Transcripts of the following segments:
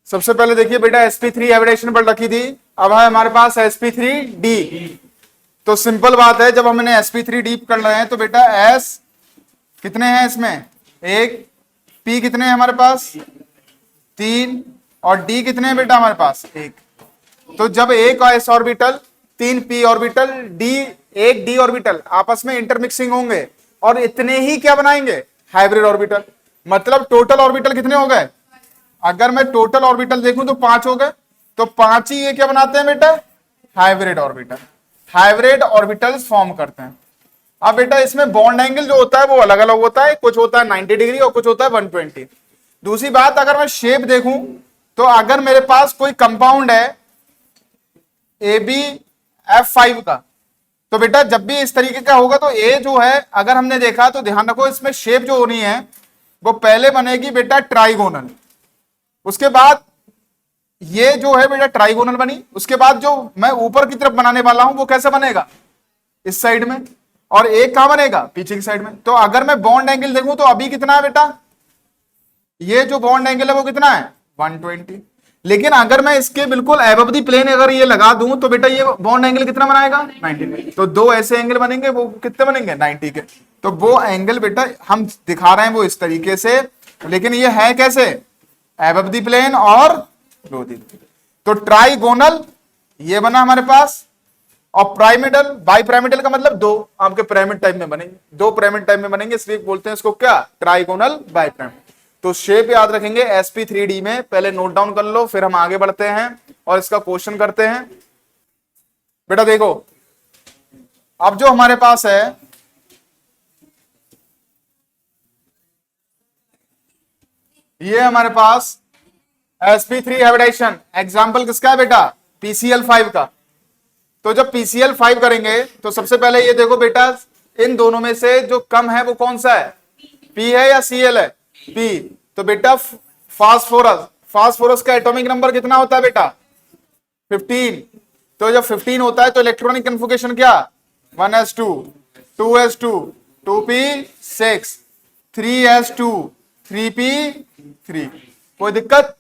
सबसे पहले देखिए बेटा sp3 हाइब्रिडेशन पर रखी थी, अब है हमारे पास sp3d। तो सिंपल बात है, जब हमने sp3d कर रहे हैं तो बेटा s कितने हैं इसमें, एक, p कितने हैं हमारे पास, 3, और d कितने हैं बेटा हमारे पास, एक। तो जब एक s ऑर्बिटल, 3 p ऑर्बिटल, एक d ऑर्बिटल आपस में इंटरमिक्सिंग होंगे और इतने ही क्या बनाएंगे, हाइब्रिड ऑर्बिटल। मतलब टोटल ऑर्बिटल कितने हो गए, अगर मैं टोटल ऑर्बिटल देखूं तो 5 हो गए, तो 5 ही ये क्या बनाते हैं बेटा, hybrid orbital. Hybrid orbitals form करते हैं। अब बेटा इसमें बॉन्ड एंगल जो होता है वो अलग अलग होता है, कुछ होता है 90 डिग्री और कुछ होता है 120। दूसरी बात, अगर मैं शेप देखूं तो अगर मेरे पास कोई कंपाउंड है AbF5 का, तो बेटा जब भी इस तरीके का होगा तो ए जो है, अगर हमने देखा तो ध्यान रखो इसमें शेप जो होनी है वो पहले बनेगी बेटा ट्राइगोनल, उसके बाद ये जो है बेटा ट्राइगोनल बनी, उसके बाद जो मैं ऊपर की तरफ बनाने वाला हूं वो कैसे बनेगा, इस साइड में, और एक कहां बनेगा, पीछे की साइड में। तो अगर मैं बॉन्ड एंगल देखूं तो अभी कितना है बेटा, ये जो बॉन्ड एंगल है वो कितना है 120। लेकिन अगर मैं इसके बिल्कुल अबव द प्लेन अगर ये लगा दूं तो बेटा ये बॉन्ड एंगल कितना बनाएगा 90। तो दो ऐसे एंगल बनेंगे, वो कितने बनेंगे 90 के। तो वो एंगल बेटा हम दिखा रहे हैं वो इस तरीके से, लेकिन ये है कैसे, अबव द प्लेन और लो द प्लेन। तो ट्राइगोनल ये बना हमारे पास, और पिरामिडल, बाई पिरामिडल का मतलब दो आपके पिरामिड टाइप में बनेंगे, दो पिरामिड टाइप में बनेंगे, इसलिए बोलते हैं इसको क्या, ट्राइगोनल बाई पिरामिड। तो शेप याद रखेंगे sp3d में, पहले नोट डाउन कर लो, फिर हम आगे बढ़ते हैं और इसका क्वेश्चन करते हैं। बेटा देखो, अब जो हमारे पास है ये हमारे पास sp3 हाइब्रिडेशन, एग्जाम्पल किसका है बेटा, PCl5 का। तो जब PCl5 करेंगे तो सबसे पहले ये देखो बेटा, इन दोनों में से जो कम है वो कौन सा है, P है या Cl है, P। तो बेटा फास्फोरस, फास्फोरस का एटॉमिक नंबर कितना होता है बेटा 15। तो जब 15 होता है तो इलेक्ट्रॉनिक कन्फिगरेशन क्या, 1s2, 2s2, 2p6, 3s2, 3p3। कोई दिक्कत।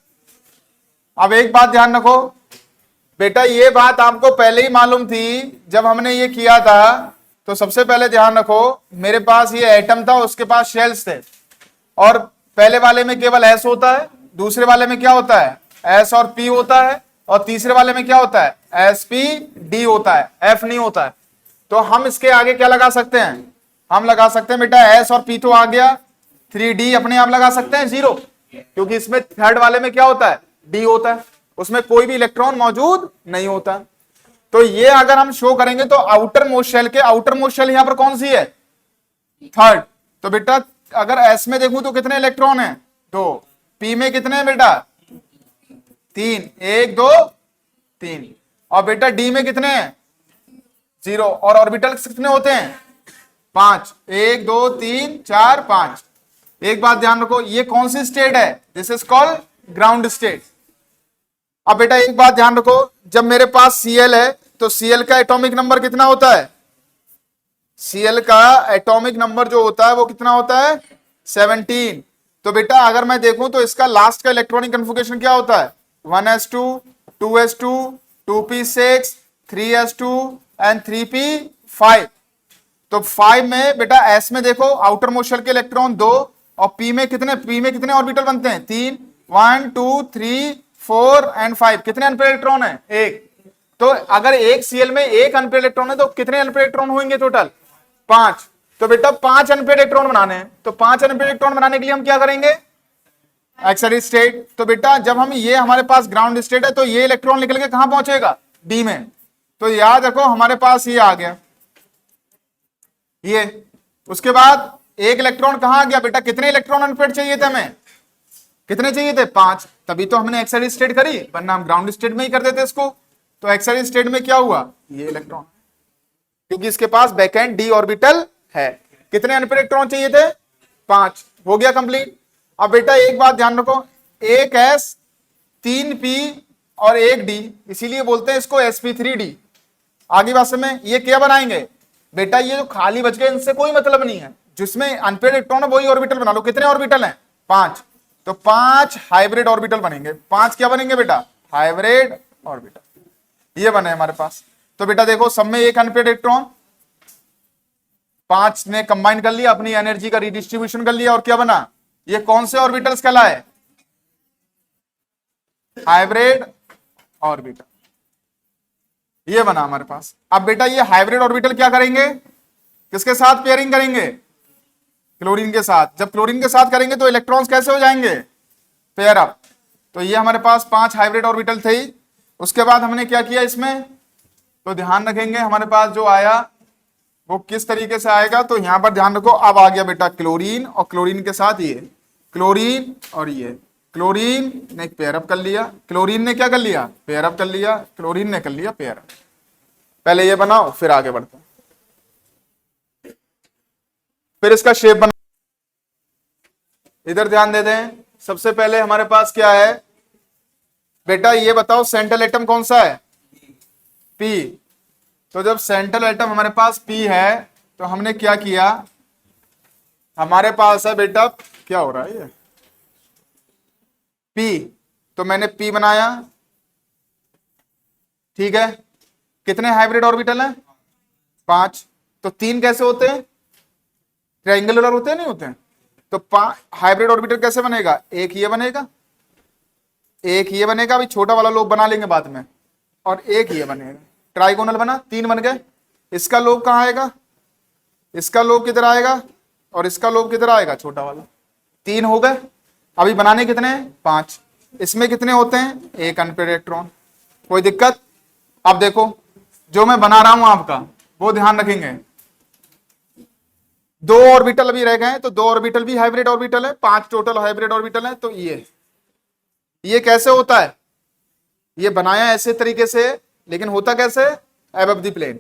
अब एक बात ध्यान रखो बेटा, ये बात आपको पहले ही मालूम थी जब हमने ये किया था। तो सबसे पहले ध्यान रखो, मेरे पास ये एटम था, उसके पास शेल्स थे, और पहले वाले में केवल S होता है, दूसरे वाले में क्या होता है S और P होता है, और तीसरे वाले में क्या होता है sp_d होता है, F नहीं होता है। तो हम इसके आगे क्या लगा सकते हैं, हम लगा सकते हैं बेटा S और P तो आ गया, 3d अपने आप लगा सकते हैं 0, क्योंकि इसमें थर्ड वाले में क्या होता है d होता है, उसमें कोई भी इलेक्ट्रॉन मौजूद नहीं होता। तो ये अगर हम शो करेंगे तो आउटर मोस्ट शेल के, आउटर मोस्ट शेल यहां पर कौन सी है, थर्ड। तो बेटा अगर S में देखूं तो कितने इलेक्ट्रॉन हैं, 2, P में कितने हैं बेटा 3, 1 2 3, और बेटा D में कितने हैं 0, और ऑर्बिटल्स कितने होते हैं 5, 1 2 3 4 5। एक बात ध्यान रखो, ये कौन सी स्टेट है, this is called ground state. अब बेटा एक बात ध्यान रखो, जब मेरे पास Cl है तो Cl का एटॉमिक नंबर कितना होता है, Cl का एटॉमिक नंबर जो होता है वो कितना होता है 17। तो बेटा अगर मैं देखूं तो इसका लास्ट का इलेक्ट्रॉनिक कन्फिगरेशन क्या होता है 1s2, 2s2, 2p6, 3s2 and 3p5। तो 5 में बेटा S में देखो आउटर मोस्ट शेल के इलेक्ट्रॉन 2, और P में कितने ऑर्बिटल बनते हैं 3, 1 2 3 4 एंड 5। कितने अनपेयर इलेक्ट्रॉन है, एक। तो अगर एक Cl में एक अनपेयर इलेक्ट्रॉन है तो कितने अनपेयर इलेक्ट्रॉन होंगे टोटल 5। तो बेटा 5 अनपेयर इलेक्ट्रॉन बनाने हैं, तो 5 अनपेयर इलेक्ट्रॉन बनाने के लिए हम क्या करेंगे, एक्साइटेड स्टेट। तो बेटा जब हम ये हमारे पास ग्राउंड स्टेट है तो ये इलेक्ट्रॉन निकल के कहां पहुंचेगा D में। तो याद रखो हमारे पास ये आ गया, ये। उसके बाद एक इलेक्ट्रॉन कहां आ गया बेटा, कितने इलेक्ट्रॉन अनपेयर चाहिए थे हमें, कितने चाहिए थे 5, तभी तो हमने एक्साइटेड स्टेट करी, वरना हम ग्राउंड स्टेट में ही कर देते इसको। तो एक्साइटेड स्टेट में क्या हुआ, ये इलेक्ट्रॉन, क्योंकि इसके पास बैकएंड d ऑर्बिटल है। कितने अनपेयर इलेक्ट्रॉन चाहिए थे 5, हो गया कंप्लीट। अब बेटा एक बात ध्यान रखो, एक S, 3p और एक d, इसीलिए बोलते हैं इसको sp3d। आगे बात में ये क्या बनाएंगे बेटा, ये जो खाली बच गए इनसे कोई मतलब नहीं है, जिसमें अनपेयर इलेक्ट्रॉन है वही ऑर्बिटल बना लो। कितने ऑर्बिटल हैं 5, तो 5 हाइब्रिड ऑर्बिटल बनेंगे। 5 क्या बनेंगे बेटा? हाइब्रिड ऑर्बिटल ये बने हमारे पास। तो बेटा देखो सब में एक अनपेड इलेक्ट्रॉन, 5 ने कंबाइन कर लिया, अपनी एनर्जी का रिडिस्ट्रीब्यूशन कर लिया, और क्या बना? ये कौन से ऑर्बिटल्स कहलाए? हाइब्रिड ऑर्बिटल ये बना हमारे पास। अब बेटा ये हाइब्रिड ऑर्बिटल क्या करेंगे? किसके साथ पेयरिंग करेंगे? क्लोरीन के साथ। जब क्लोरीन के साथ करेंगे तो इलेक्ट्रॉन्स कैसे हो जाएंगे? Pair up. तो ये हमारे पास 5 हाइब्रिड ऑर्बिटल थे। उसके बाद हमने क्या किया इसमें, तो ध्यान रखेंगे हमारे पास जो आया वो किस तरीके से आएगा। तो यहां पर ध्यान रखो, अब आ गया बेटा क्लोरीन, और क्लोरीन के साथ ये क्लोरीन, और ये क्लोरीन ने पेयर अप कर लिया, क्लोरीन ने क्या कर लिया? पेयर अप कर लिया, क्लोरीन ने कर लिया पेयर अप। पहले ये बनाओ फिर आगे बढ़ते हैं। फिर इसका शेप बना, इधर ध्यान दे दें। सबसे पहले हमारे पास क्या है बेटा, ये बताओ सेंट्रल एटम कौन सा है? पी। तो जब सेंट्रल एटम हमारे पास पी है तो हमने क्या किया, हमारे पास है बेटा, क्या हो रहा है ये, पी। तो मैंने पी बनाया, ठीक है। कितने हाइब्रिड ऑर्बिटल हैं? 5। तो 3 कैसे होते हैं? ट्रायंगुलर होते हैं, नहीं होते हैं? तो हाइब्रिड ऑर्बिटल कैसे बनेगा? एक ये बनेगा, एक ये बनेगा, अभी छोटा वाला लोब बना लेंगे बाद में, और एक ये बनेगा। ट्राइगोनल बना, 3 बन गए। इसका लोब कहाँ आएगा? इसका लोब किधर आएगा, और इसका लोब किधर आएगा? छोटा वाला। 3 हो गए। अभी बनाने कितने हैं? 5। इसमें कितने होते हैं? एक अनपेड इलेक्ट्रॉन। कोई दिक्कत? अब देखो जो मैं बना रहा हूं आपका वो ध्यान रखेंगे। 2 ऑर्बिटल अभी रह गए हैं, तो 2 ऑर्बिटल भी हाइब्रिड ऑर्बिटल है, 5 टोटल हाइब्रिड ऑर्बिटल है। तो ये कैसे होता है? ये बनाया ऐसे तरीके से, लेकिन होता कैसे? Above the plane.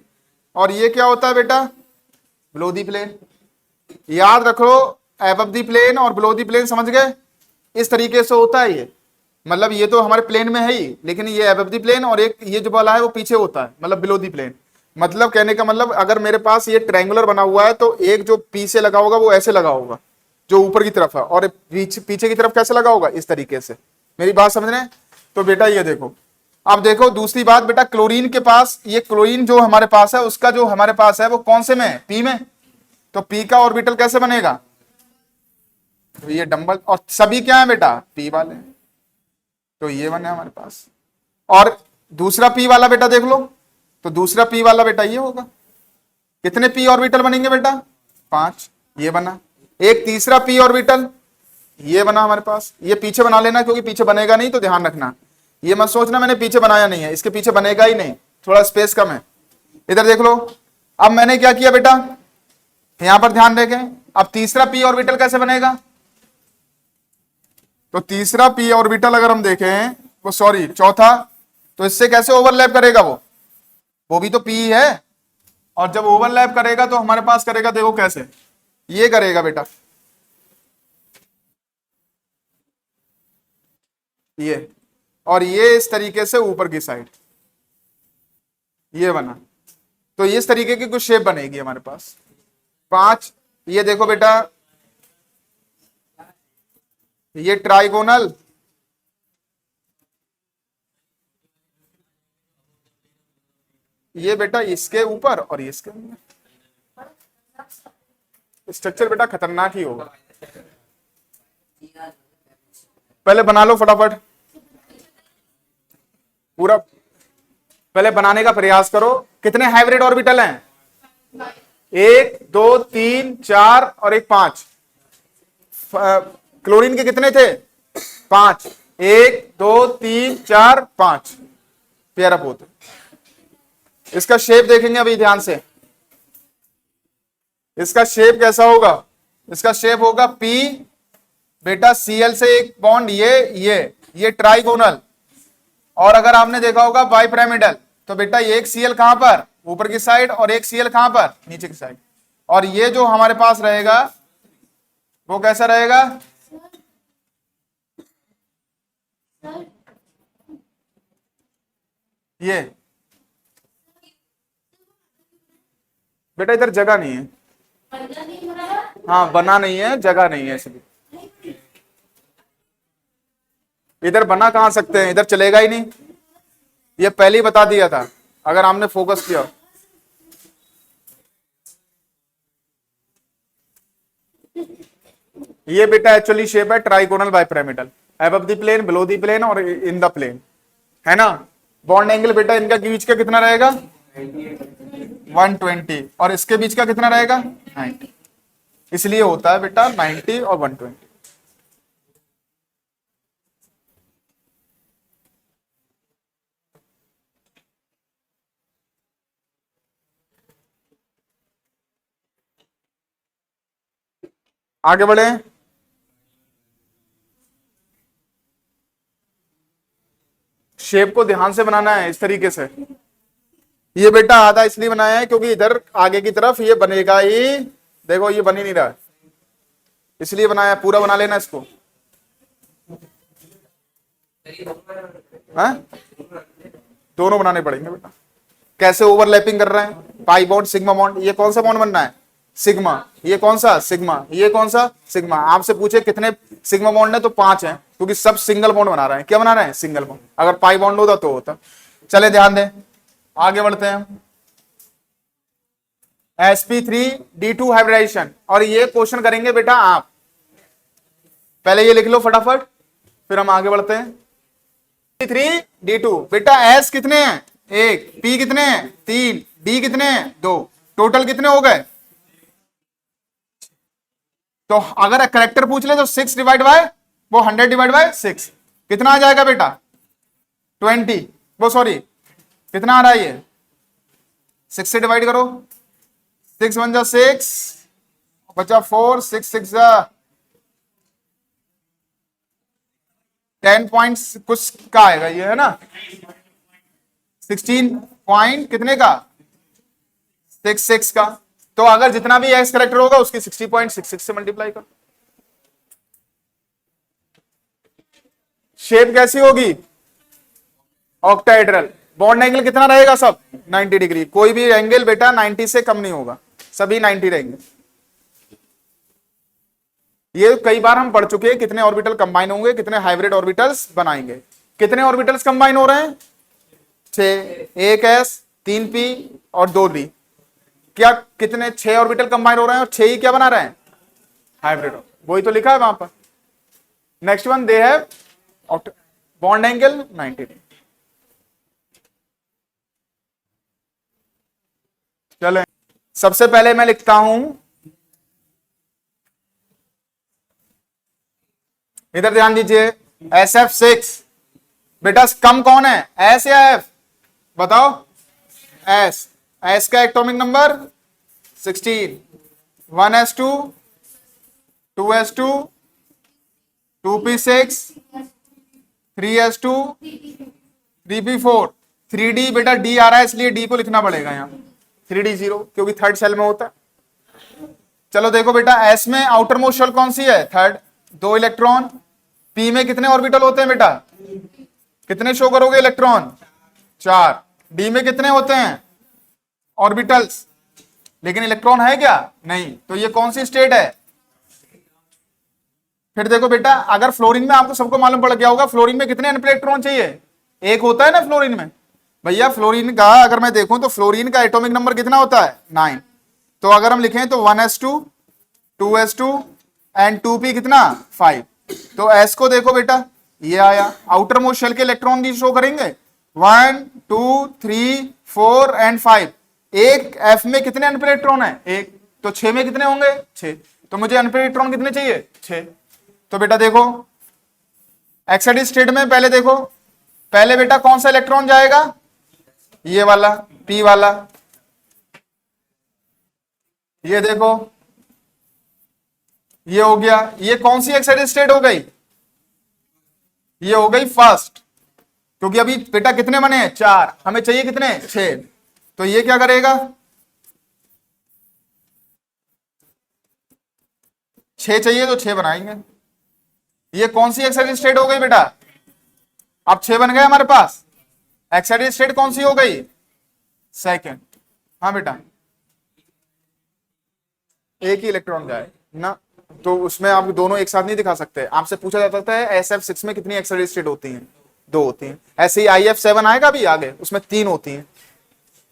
और ये क्या होता है बेटा? Below the plane. याद रखो, अबव द प्लेन और बिलो द प्लेन, समझ गए? इस तरीके से होता है ये। मतलब ये तो हमारे प्लेन में है ही, लेकिन ये अबव द प्लेन, और एक ये जो वाला है वो पीछे होता है, मतलब बिलो द प्लेन। मतलब कहने का मतलब, अगर मेरे पास ये ट्रायंगुलर बना हुआ है तो एक जो पीछे लगा होगा वो ऐसे लगा होगा जो ऊपर की तरफ है, और पीछे की तरफ कैसे लगा होगा? इस तरीके से। मेरी बात समझ रहे हैं? तो बेटा ये देखो, अब देखो दूसरी बात बेटा, क्लोरीन के पास, ये क्लोरीन जो हमारे पास है उसका जो हमारे पास है वो कौन से में है? पी में। तो पी का ऑर्बिटल कैसे बनेगा? तो ये डंबल, और सभी क्या है बेटा? पी वाले। तो ये बने हमारे पास। और दूसरा पी वाला बेटा देख लो, तो दूसरा पी वाला बेटा ये होगा। कितने पी ऑर्बिटल बनेंगे बेटा? 5। ये बना। एक तीसरा पी ऑर्बिटल ये बना हमारे पास। ये पीछे बना लेना, क्योंकि पीछे बनेगा नहीं, तो ध्यान रखना, ये मत सोचना मैंने पीछे बनाया नहीं है, इसके पीछे बनेगा ही नहीं, थोड़ा स्पेस कम है। इधर देख लो, अब मैंने क्या किया बेटा, यहां पर ध्यान देखें। अब तीसरा पी ऑर्बिटल कैसे बनेगा? तो तीसरा पी ऑर्बिटल अगर हम देखें, वो सॉरी चौथा, तो इससे कैसे ओवरलैप करेगा? वो भी तो पी है। और जब ओवरलैप करेगा तो हमारे पास करेगा, देखो कैसे, ये करेगा बेटा, ये, और ये इस तरीके से ऊपर की साइड ये बना। तो इस तरीके की कुछ शेप बनेगी हमारे पास। 5, ये देखो बेटा, ये ट्राइगोनल, ये बेटा इसके ऊपर, और ये इसके अंदर। स्ट्रक्चर बेटा खतरनाक ही होगा। पहले बना लो फटाफट पूरा, पहले बनाने का प्रयास करो। कितने हाइब्रिड ऑर्बिटल हैं? 1 2 3 4 और एक 5। क्लोरीन के कितने थे? 5। 1 2 3 4 5 पेयर अप होते। इसका शेप देखेंगे अभी ध्यान से। इसका शेप कैसा होगा? इसका शेप होगा पी बेटा, Cl से एक बॉन्ड, ये ट्राइगोनल, और अगर आपने देखा होगा बाइपिरामिडल, तो बेटा ये एक Cl कहां पर? ऊपर की साइड, और एक Cl कहां पर? नीचे की साइड। और ये जो हमारे पास रहेगा वो कैसा रहेगा? ये बेटा इधर जगह नहीं है, हाँ बना नहीं है, जगह नहीं है इसलिए। इधर बना कहां सकते हैं, इधर चलेगा ही नहीं, ये पहले ही बता दिया था अगर हमने फोकस किया। ये बेटा एक्चुअली शेप है trigonal bipyramidal, above the plane, below the plane और इन द प्लेन, है ना। बॉन्ड एंगल बेटा इनका बीच का कितना रहेगा 120 और इसके बीच का कितना रहेगा 90, इसलिए होता है बेटा 90 और 120। आगे बढ़े, शेप को ध्यान से बनाना है इस तरीके से। ये बेटा आधा इसलिए बनाया है क्योंकि इधर आगे की तरफ ये बनेगा ही, देखो ये बन ही नहीं रहा है, इसलिए बनाया, पूरा बना लेना इसको। हाँ? दोनों बनाने पड़ेंगे बेटा। कैसे ओवरलैपिंग कर रहे हैं, पाई बॉन्ड सिग्मा बॉन्ड, ये कौन सा बॉन्ड बनना है सिग्मा, ये कौन सा सिग्मा, ये कौन सा सिग्मा। आपसे पूछे कितने सिग्मा बॉन्ड है तो 5 हैं, क्योंकि सब सिंगल बॉन्ड बना रहे हैं। क्या बना रहे हैं सिंगल बॉन्ड, अगर पाई बॉन्ड होता तो होता। चले ध्यान दें, आगे बढ़ते हैं। sp3d2 हाइब्रिडाइजेशन, और ये क्वेश्चन करेंगे बेटा आप, पहले ये लिख लो फटाफट फिर हम आगे बढ़ते हैं। sp3d2 बेटा s कितने हैं 1, p कितने हैं 3, d कितने हैं 2, टोटल कितने हो गए। तो अगर करेक्टर पूछ ले तो 6 डिवाइड बाय वो 100 डिवाइड बाय 6 कितना आ जाएगा बेटा 20, वो सॉरी कितना आ रहा है ये 6 से डिवाइड करो, 6 1 जा 6 बचा 4, 6 6 जा 10 पॉइंट कुछ का आएगा ये, है ना 16 पॉइंट कितने का 66 का। तो अगर जितना भी एक्स करेक्टर होगा उसकी 60.66 से मल्टीप्लाई करो। शेप कैसी होगी ऑक्टाहेड्रल, बॉन्ड एंगल कितना रहेगा सब 90 डिग्री, कोई भी एंगल बेटा 90 से कम नहीं होगा, सभी 90 रहेंगे। ये कई बार हम पढ़ चुके हैं कितने ऑर्बिटल कंबाइन होंगे, कितने हाइब्रिड ऑर्बिटल्स बनाएंगे। कितने ऑर्बिटल्स कंबाइन हो रहे हैं 6, 1 s 3 p और 2 d, क्या कितने 6 ऑर्बिटल कंबाइन हो रहे हैं और 6 ही क्या बना रहे हैं हाइब्रिड, वही तो लिखा है वहां पर। Next one they have bond angle 90 degree. चले सबसे पहले मैं लिखता हूं, इधर ध्यान दीजिए SF6 बेटा कम कौन है S या F बताओ, S, S का atomic number 16, 1s2 2s2 2p6 3s2 3p4 3d बेटा d आ रहा है इसलिए d को लिखना पड़ेगा यहां 3d 0 क्योंकि थर्ड सेल में होता है। चलो देखो बेटा S में आउटर मोस्ट शेल कौन सी है थर्ड, 2 इलेक्ट्रॉन। P में कितने ऑर्बिटल होते हैं बेटा, कितने शो करोगे इलेक्ट्रॉन 4। D में कितने होते हैं ऑर्बिटल्स, लेकिन इलेक्ट्रॉन है क्या नहीं, तो ये कौन सी स्टेट है। फिर देखो बेटा अगर फ्लोरीन में आपको सबको मालूम पड़ गया होगा फ्लोरीन में कितने अनपेड इलेक्ट्रॉन चाहिए, एक होता है ना फ्लोरीन में। भैया फ्लोरीन का अगर मैं देखूं तो फ्लोरीन का एटॉमिक नंबर कितना होता है 9, तो अगर हम लिखें तो 1s2 2s2 एंड 2p कितना 5, तो s को देखो बेटा ये आया, आउटर मोस्ट शेल के इलेक्ट्रॉन भी शो करेंगे 1 2 3 4 एंड 5। एक f में कितने अनपेड इलेक्ट्रॉन है एक, तो 6 में कितने होंगे 6, तो मुझे अनपेड इलेक्ट्रॉन कितने चाहिए 6। तो बेटा देखो एक्साइटेड स्टेट में पहले देखो, पहले बेटा कौन सा इलेक्ट्रॉन जाएगा ये वाला p वाला, ये देखो ये हो गया, ये कौन सी एक्साइटेड स्टेट हो गई, ये हो गई फर्स्ट, क्योंकि अभी बेटा कितने बने 4, हमें चाहिए कितने 6, तो ये क्या करेगा 6 चाहिए तो 6 बनाएंगे। ये कौन सी एक्साइटेड स्टेट हो गई बेटा, अब 6 बन गए हमारे पास, एक्साइटेड स्टेट कौन सी हो गई सेकंड। हाँ बेटा एक ही इलेक्ट्रॉन जाए ना, तो उसमें आप दोनों एक साथ नहीं दिखा सकते। आपसे पूछा जा सकता है SF6 में कितनी एक्सेलरेटेड स्टेट होती हैं, 2 होती हैं। ऐसे ही IF7 आएगा अभी आगे, उसमें 3 होती हैं।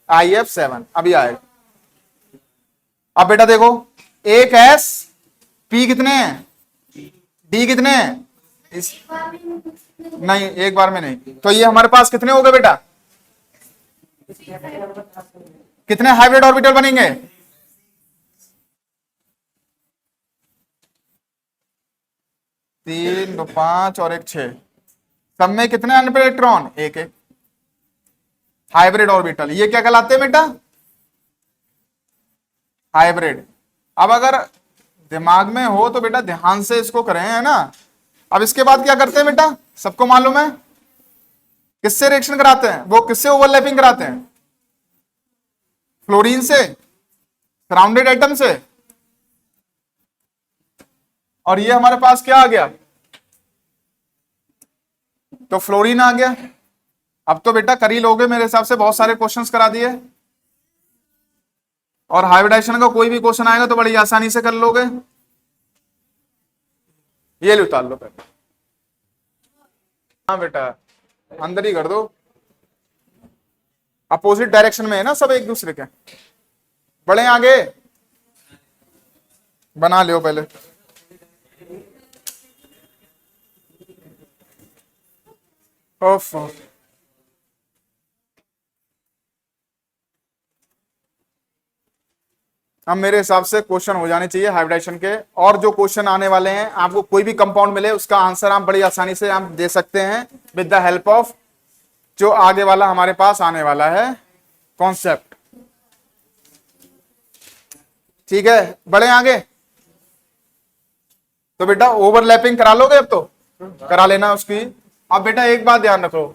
IF7 अभी आएगा। अब बेटा देखो, एक S, P कितने हैं, D कितने हैं, इस नहीं, एक बार में नहीं। तो ये हमारे पास कितने हो गए बेटा, कितने हाइब्रिड ऑर्बिटल बनेंगे, 3, 2, 5 और 1, 6। सब में कितने अनपेयर इलेक्ट्रॉन, एक एक। हाइब्रिड ऑर्बिटल ये क्या कहलाते हैं बेटा, हाइब्रिड। अब अगर दिमाग में हो तो बेटा ध्यान से इसको करें, है ना। अब इसके बाद क्या करते हैं बेटा, सबको मालूम है किससे रिएक्शन कराते हैं, वो किससे ओवरलैपिंग कराते हैं, फ्लोरीन से, सराउंडेड एटम से। और ये हमारे पास क्या आ गया, तो फ्लोरीन आ गया। अब तो बेटा कर ही लोगे मेरे हिसाब से, बहुत सारे क्वेश्चंस करा दिए। और हाइब्रिडाइजेशन का कोई भी क्वेश्चन आएगा तो बड़ी आसानी से कर लोगे। ये ले उतार लो पहले, हाँ बेटा अंदर ही कर दो, अपोजिट डायरेक्शन में है ना सब एक दूसरे के। बढ़े आगे, बना लियो पहले। ओफ, अब मेरे हिसाब से क्वेश्चन हो जाने चाहिए हाइब्रिडाइजेशन के। और जो क्वेश्चन आने वाले हैं, आपको कोई भी कंपाउंड मिले उसका आंसर आप बड़ी आसानी से आप दे सकते हैं विद द हेल्प ऑफ जो आगे वाला हमारे पास आने वाला है कॉन्सेप्ट। ठीक है, बढ़े आगे। तो बेटा ओवरलैपिंग करा लोगे, अब तो करा लेना उसकी। अब बेटा एक बात ध्यान रखो,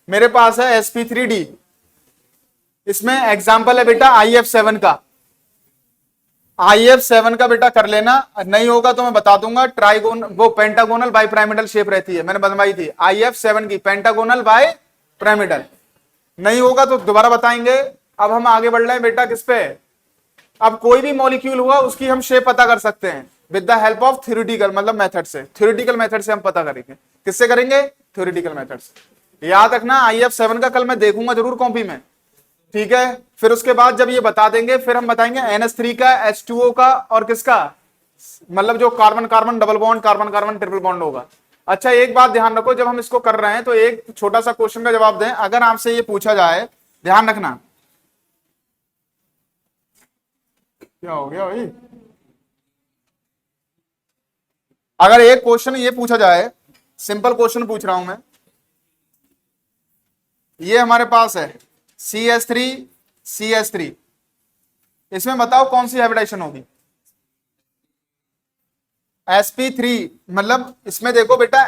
मेरे पास है sp3d, इसमें एग्जाम्पल है बेटा IF7 का। IF7 का बेटा कर लेना, नहीं होगा तो मैं बता दूंगा। ट्राइगोन वो पेंटागोनल बाई पिरामिडल शेप रहती है, मैंने बनवाई थी IF7 की, पेंटागोनल बाई पिरामिडल। नहीं होगा तो दोबारा बताएंगे। अब हम आगे बढ़ रहे हैं बेटा किस पे, अब कोई भी मॉलिक्यूल हुआ उसकी हम शेप पता कर सकते हैं with the help of theoretical मतलब मेथड से। थ्योरेटिकल मेथड से हम पता करेंगे, किससे करेंगे, थ्योरेटिकल मेथड से। याद रखना IF7 का कल मैं देखूंगा जरूर कॉपी में, ठीक है। फिर उसके बाद जब ये बता देंगे फिर हम बताएंगे NH3 का, H2O का और किसका, मतलब जो carbon carbon double bond, carbon carbon triple bond होगा। अच्छा एक बात ध्यान रखो, जब हम इसको कर रहे हैं तो एक छोटा सा क्वेश्चन का जवाब दें। अगर आपसे ये पूछा जाए, ध्यान रखना, क्या हो गया भाई, अगर एक क्वेश्चन ये पूछा जाए, सिंपल क्वेश्चन पूछ रहा हूं मैं, ये हमारे पास है CH3 CH3, इसमें बताओ कौन सी हाइब्रिडाइजेशन होगी, sp3, मतलब इसमें देखो बेटा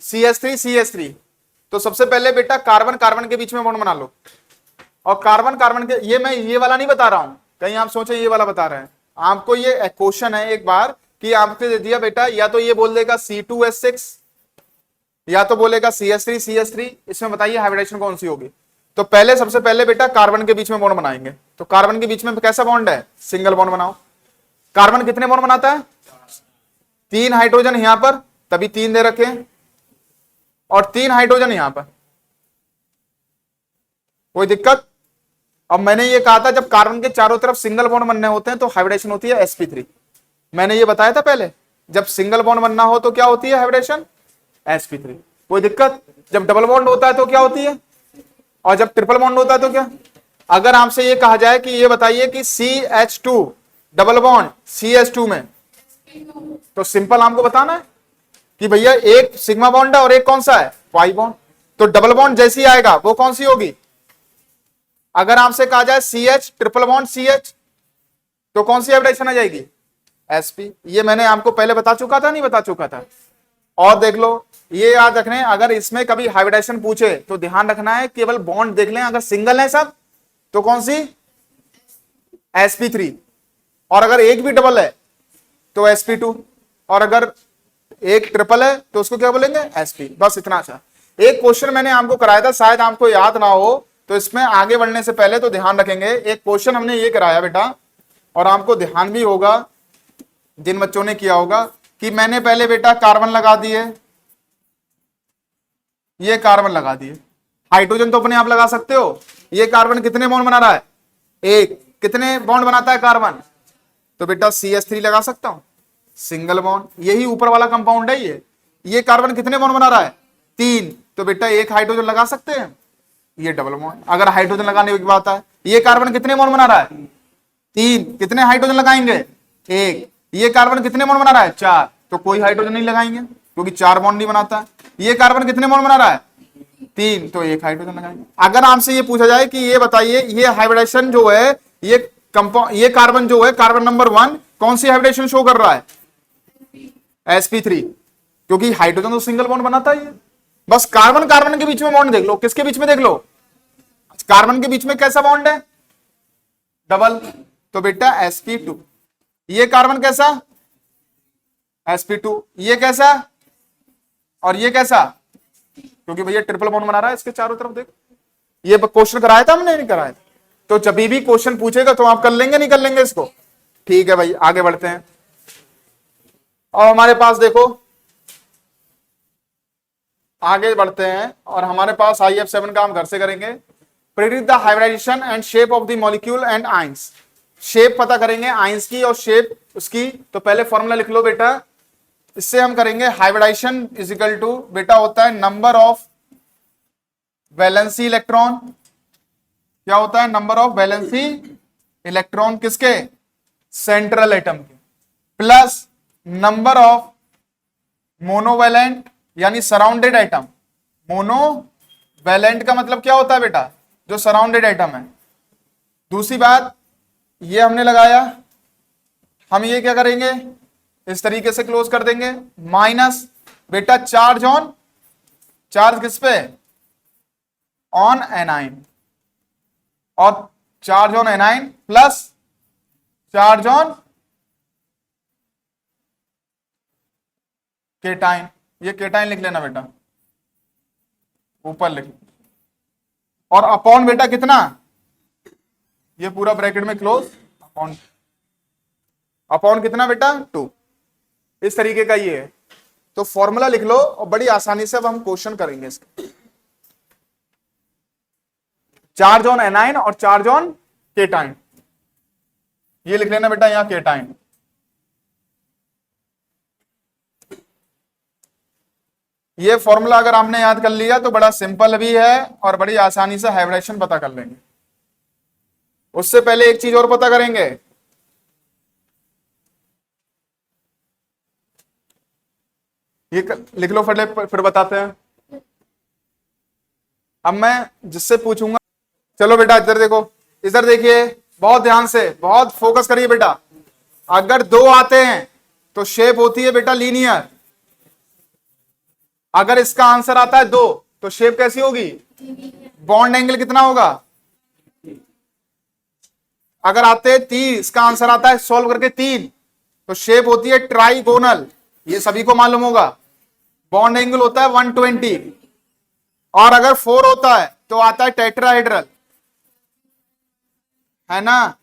CH3 CH3, तो सबसे पहले बेटा कार्बन कार्बन के बीच में बॉन्ड बना लो। और कार्बन कार्बन के, ये मैं ये वाला नहीं बता रहा हूं, कहीं आप सोचे ये वाला बता रहे हैं। आपको ये क्वेश्चन है एक बार कि आपको दे दिया बेटा, या तो ये बोल देगा C2H6 या तो बोलेगा CH3 CH3, इसमें बताइए हाइब्रिडाइजेशन कौन सी होगी। तो पहले सबसे पहले बेटा कार्बन के बीच में बॉन्ड बनाएंगे। तो कार्बन के बीच में कैसा बॉन्ड है, सिंगल बॉन्ड बनाओ। कार्बन कितने बॉन्ड बनाता है, 3 हाइड्रोजन यहां पर, तभी 3 दे रखे, और 3 हाइड्रोजन यहां पर, कोई दिक्कत। अब मैंने ये कहा था जब कार्बन के चारों तरफ सिंगल बॉन्ड बनने होते हैं तो हाइब्रिडेशन होती है sp3, मैंने ये बताया था पहले। जब सिंगल बॉन्ड बनना हो तो क्या होती है हाइब्रिडेशन, sp3। कोई दिक्कत। जब डबल बॉन्ड होता है तो क्या होती है, और जब ट्रिपल बॉन्ड होता है तो क्या। अगर आपसे ये कहा जाए कि ये बताइए कि CH2 डबल बॉन्ड CH2 में, तो सिंपल आपको बताना है कि भैया एक सिग्मा बॉन्ड है और एक कौन सा है, पाई बॉन्ड। तो डबल बॉन्ड जैसी आएगा वो कौन सी होगी। अगर आपसे कहा जाए CH ट्रिपल बॉन्ड CH, तो कौन सी हाइब्रिडेशन आ जाएगी, sp। ये मैंने आपको पहले बता चुका था, नहीं बता चुका था। और देख लो, ये याद रखने, अगर इसमें कभी हाइब्रिडेशन पूछे तो ध्यान रखना है केवल बॉन्ड देख लें, अगर सिंगल है सब तो कौन सी, sp3, और अगर एक भी डबल है तो sp2, और अगर एक ट्रिपल है तो उसको क्या बोलेंगे, sp। बस इतना सा एक क्वेश्चन मैंने आपको कराया था, शायद आपको याद ना हो, तो इसमें आगे बढ़ने से पहले तो ध्यान रखेंगे। एक क्वेश्चन हमने ये कराया बेटा, और आपको ध्यान भी होगा जिन बच्चों ने किया होगा कि मैंने पहले बेटा कार्बन लगा दिए, ये कार्बन लगा दिए, हाइड्रोजन तो अपने आप लगा सकते हो। ये कार्बन कितने बॉन्ड बना रहा है? एक। कितने बॉन्ड बनाता है कार्बन? तो बेटा CH3 लगा सकता हूं, सिंगल बॉन्ड। यही ऊपर वाला कंपाउंड है ये कार्बन कितने बॉन्ड बना रहा है? 3। तो बेटा एक हाइड्रोजन लगा सकते हैं, ये डबल बॉन्ड। अगर हाइड्रोजन लगाने की बात है, ये कार्बन कितने बॉन्ड बना रहा है? 3। कितने हाइड्रोजन लगाएंगे? एक। ये कार्बन कितने बॉन्ड बना रहा है? 4। तो कोई हाइड्रोजन नहीं लगाएंगे क्योंकि 4 बॉन्ड नहीं बनाता है। ये कार्बन कितने बॉन्ड बना रहा है? 3। तो एक हाइड्रोजन लगाएंगे। अगर आपसे ये पूछा जाए कि ये बताइए ये हाइब्रिडेशन जो है, ये कंपाउंड, ये कार्बन जो है, कार्बन नंबर 1 कौन सी हाइब्रिडेशन शो कर रहा है? sp3, क्योंकि हाइड्रोजन तो सिंगल बॉन्ड बनाता है। बस कार्बन कार्बन के बीच में बॉन्ड देख लो, किसके बीच में देख लो, कार्बन के बीच में कैसा बॉन्ड है? डबल। तो बेटा sp2। ये कार्बन कैसा? sp2। ये कैसा और ये कैसा? क्योंकि भैया ट्रिपल बॉन्ड बना रहा है इसके चारों तरफ। देखो ये क्वेश्चन कराया था हमने, नहीं कराया था? तो जब भी क्वेश्चन पूछेगा तो आप कर लेंगे, नहीं कर लेंगे इसको? ठीक है भाई, आगे बढ़ते हैं। और हमारे पास देखो, आगे बढ़ते हैं और हमारे पास IF7 का हम घर से करेंगे। Predict the hybridization and shape of the molecule and ions. Shape पता करेंगे आयंस की और शेप उसकी। तो पहले फॉर्मूला लिख लो बेटा, इससे हम करेंगे हाइब्रिडाइजेशन इज इक्वल टू बेटा होता है नंबर ऑफ वैलेंसी इलेक्ट्रॉन। क्या होता है? नंबर ऑफ वैलेंसी इलेक्ट्रॉन किसके? सेंट्रल एटम के, प्लस नंबर ऑफ मोनोवैलेंट यानी सराउंडेड एटम। मोनोवैलेंट का मतलब क्या होता है बेटा? जो सराउंडेड एटम है। दूसरी बात, ये हमने लगाया, हम ये क्या करेंगे, इस तरीके से क्लोज कर देंगे, माइनस बेटा चार्ज ऑन, चार्ज किस पे? ऑन एनाइन, और charge on A9 plus charge on cation. ये केटाइन लिख लेना बेटा, ऊपर लिख। और अपॉन बेटा कितना? ये पूरा ब्रैकेट में क्लोज, अपॉन, अपॉन कितना बेटा? 2। इस तरीके का ये है। तो फॉर्मूला लिख लो और बड़ी आसानी से अब हम क्वेश्चन करेंगे इसका। चार्ज ऑन एनाइन और चार्ज ऑन केटाइन, ये लिख लेना बेटा यहां केटाइन। ये फॉर्मूला अगर आपने याद कर लिया तो बड़ा सिंपल भी है और बड़ी आसानी से हाइब्रिडेशन पता कर लेंगे। उससे पहले एक चीज और पता करेंगे, ये लिख लो फिर बताते हैं। अब मैं जिससे पूछूंगा, चलो बेटा इधर देखो, इधर देखिए बहुत ध्यान से, बहुत फोकस करिए बेटा। अगर 2 आते हैं तो शेप होती है बेटा लीनियर। अगर इसका आंसर आता है 2 तो शेप कैसी होगी? बॉन्ड एंगल कितना होगा? अगर आते हैं 3, इसका आंसर आता है सॉल्व करके 3, तो शेप होती है ट्राइगोनल। ये सभी को मालूम होगा। बॉन्ड एंगल होता है 120, और अगर 4 होता है तो आता है टेट्राहेड्रल, है ना?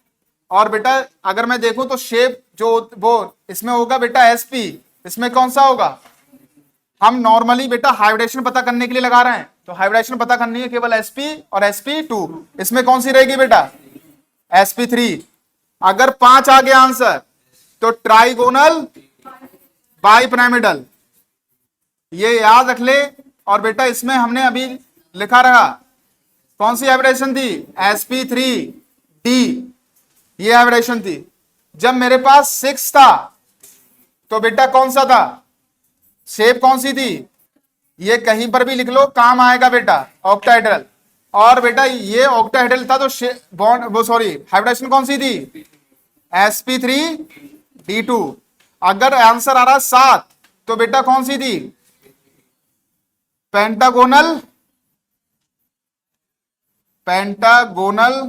और बेटा अगर मैं देखूं तो शेप जो वो इसमें होगा बेटा SP, इसमें कौन सा होगा? हम नॉर्मली बेटा हाइब्रिडेशन पता करने के लिए लगा रहे हैं, तो हाइब्रिडेशन पता करनी है केवल SP और SP2। इसमें कौन सी रहेगी बेटा? SP3। अगर 5 आ गया आंसर तो ट्राइगोनल बाइपिरामिडल, ये याद रख ले। और बेटा इसमें हमने अभी लिखा रहा, कौन सी हाइब्रिडेशन थी? SP3D, ये हाइब्रिडेशन थी। जब मेरे पास 6 था तो बेटा कौन सा था? शेप कौन सी थी? ये कहीं पर भी लिख लो, काम आएगा बेटा, ऑक्टाहेड्रल। और बेटा ये ऑक्टाहेड्रल था तो बॉन्ड वो सॉरी हाइब्रिडेशन कौन सी थी? sp3d2। अगर आंसर आ रहा 7 तो बेटा कौन सी थी? Pentagonal, pentagonal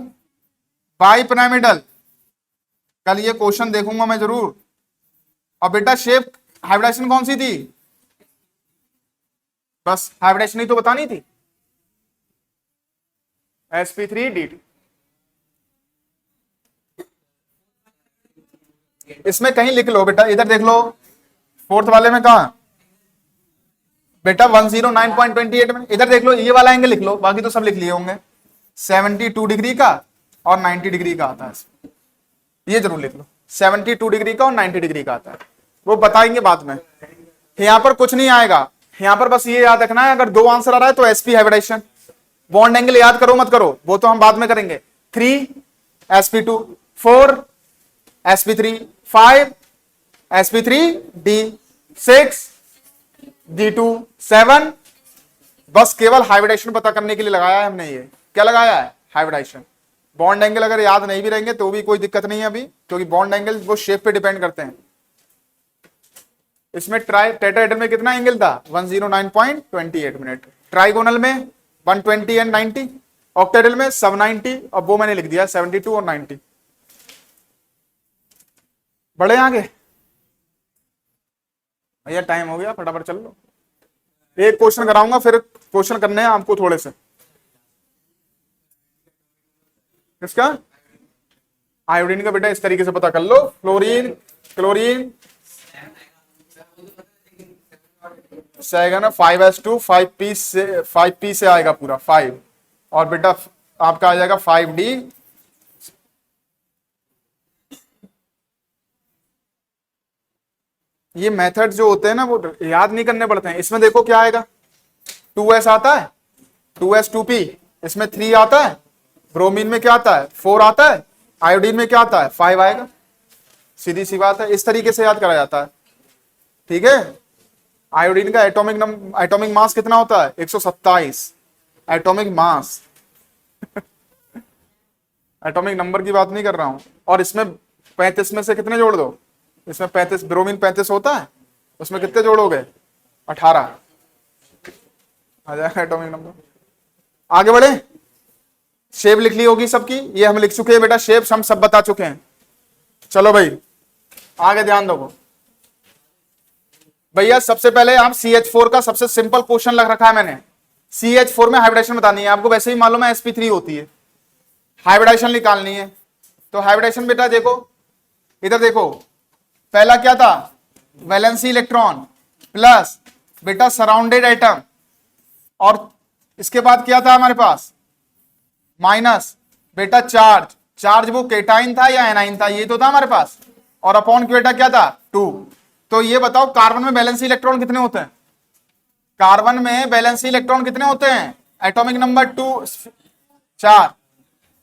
bipyramidal. कल ये क्वेश्चन देखूंगा मैं जरूर। और बेटा शेप हाइब्रिडेशन कौन सी थी? बस हाइब्रिडेशन ही तो बतानी थी, sp3d2। इसमें कहीं लिख लो बेटा, इधर देख लो फोर्थ वाले में, कहा बेटा 109.28 में, इधर देख लो ये वाला एंगल लिख लो, बाकी तो सब लिख लिए होंगे। 72 डिग्री का और 90 डिग्री का आता है, ये जरूर लिख लो। 72 डिग्री का और 90 डिग्री का आता है, वो बताएंगे बाद में। यहां पर कुछ नहीं आएगा, यहां पर बस ये याद रखना है, अगर दो आंसर आ रहा है तो एसपी हाइब्रिडाइजेशन। बॉन्ड एंगल याद करो मत करो, वो तो हम बाद में करेंगे। 3 sp2, 4 sp3, 5 sp3d, 6 d2, 7। बस केवल हाइब्रिडाइजेशन पता करने के लिए लगाया है हमने। ये क्या लगाया है? हाइब्रिडाइजेशन। बॉन्ड एंगल अगर याद नहीं भी रहेंगे तो भी कोई दिक्कत नहीं है अभी, क्योंकि बॉन्ड एंगल वो शेप पे डिपेंड करते हैं। इसमें टेट्राहेड्रल में कितना एंगल था? 109.28 मिनट। ट्राइगोनल में 120 एंड 90, ऑक्टेड्रल में सब 90, अब वो मैंने लिख दिया 72 और 90। बढ़े आगे भैया, टाइम हो गया, फटाफट चल लो। एक क्वेश्चन कराऊंगा, फिर क्वेश्चन करने हैं आपको थोड़े से। इसका आयोडीन का बेटा इस तरीके से पता कर लो। फ्लोरीन, क्लोरीन, 5s2, 5p से आएगा पूरा 5, और बेटा आपका आ जाएगा 5d। ये मेथड जो होते हैं ना वो याद नहीं करने पड़ते हैं। इसमें देखो क्या आएगा, 2s आता है, 2s2p, इसमें 3 आता है, ब्रोमीन में क्या आता है? 4 आता है, आयोडीन में क्या आता है? 5 आएगा। सीधी सी बात है, इस तरीके से याद करा जाता है। ठीक है, आयोडीन का एटॉमिक मास कितना होता है? 127 एटॉमिक मास। एटॉमिक नंबर की बात नहीं कर रहा हूं। और इसमें 35 में से कितने जोड़ दो? इसमें 35, ब्रोमीन 35 होता है, उसमें कितने जोड़ोगे? 18 आ जाएगा एटॉमिक नंबर। आगे बढ़े, शेप लिख ली होगी सबकी, ये हम लिख चुके हैं बेटा, शेप हम सब बता चुके हैं। चलो भाई आगे ध्यान दो भैया। सबसे पहले आप CH4 का सबसे सिंपल क्वेश्चन लग रखा है मैंने। CH4 में हाइब्रिडाइजेशन बतानी है आपको, वैसे ही मालूम है sp3 होती है, हाइब्रिडाइजेशन निकालनी है। तो हाइब्रिडाइजेशन बेटा देखो, इधर देखो, पहला क्या था? वैलेंसी इलेक्ट्रॉन प्लस बेटा सराउंडेड एटम, और इसके बाद क्या था हमारे पास? माइनस बेटा चार्ज। चार्ज वो केटाइन था या एनाइन था? ये तो था हमारे पास। और अपॉन की बेटा क्या था? 2। तो ये बताओ कार्बन में वैलेंसी इलेक्ट्रॉन कितने होते हैं? कार्बन में वैलेंसी इलेक्ट्रॉन कितने होते हैं? Atomic number 2, 4।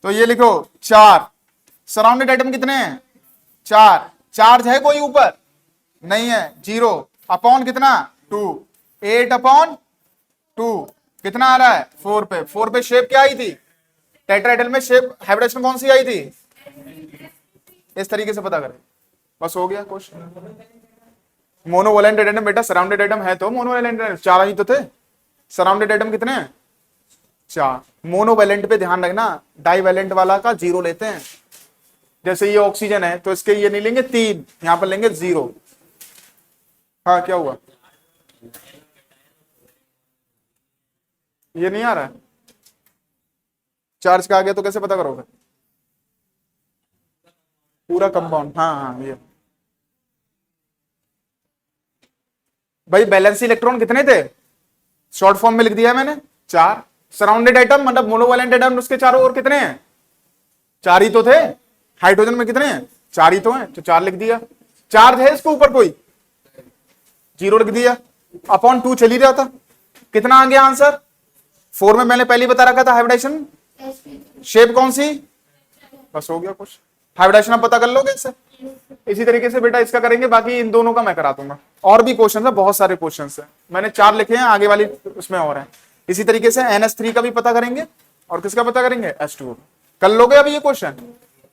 तो ये लिखो 4। सराउंडेड एटम कितने हैं? 4। चार्ज है कोई ऊपर? नहीं है, 0। अपॉन कितना? 2। 8/2 कितना आ रहा है? 4 पे। 4 पे शेप क्या आई थी? टेट्राहेड्रल में शेप हाइब्रिडाइजेशन कौन सी आई थी? इस तरीके से पता करें, बस हो गया क्वेश्चन। मोनोवैलेंट एटम बेटा, सराउंडेड एटम है तो मोनोवैलेंट एटम 4 ही तो थे। सराउंडेड एटम कितने हैं? 4। मोनोवैलेंट पे ध्यान रखना, डाईवैलेंट वाला का 0 लेते हैं। जैसे ये ऑक्सीजन है तो इसके ये नहीं लेंगे 3, यहां पर लेंगे 0। हाँ क्या हुआ? ये नहीं आ रहा है चार्ज का, आ गया तो कैसे पता करोगे? पूरा कंपाउंड। हाँ हाँ, ये भाई बैलेंस इलेक्ट्रॉन कितने थे? शॉर्ट फॉर्म में लिख दिया मैंने 4। सराउंडेड एटम मतलब मोनोवैलेंट एटम, उसके चारों ओर कितने हैं? 4 ही तो थे। हाइड्रोजन में कितने हैं? 4 ही तो हैं, तो 4 लिख दिया। चार्ज है इसके ऊपर कोई? 0 लिख दिया। अपॉन 2 चल ही रहा था। कितना आ गया आंसर? 4 में मैंने पहले बता रखा था हाइब्रिडाइजेशन। शेप कौन सी? बस हो गया कुछ। हाइब्रिडाइजेशन आप पता कर लोगे इससे। इसी तरीके से बेटा इसका करेंगे, बाकी इन दोनों का मैं करा दूंगा। और भी क्वेश्चन है, बहुत सारे क्वेश्चन है, मैंने 4 लिखे हैं, आगे वाली उसमें और है। इसी तरीके से NH3 का भी पता करेंगे, और किसका पता करेंगे? H2O। कर लोगे अभी ये क्वेश्चन?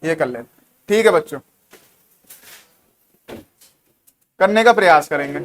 ये कर ले, ठीक है बच्चों, करने का प्रयास करेंगे।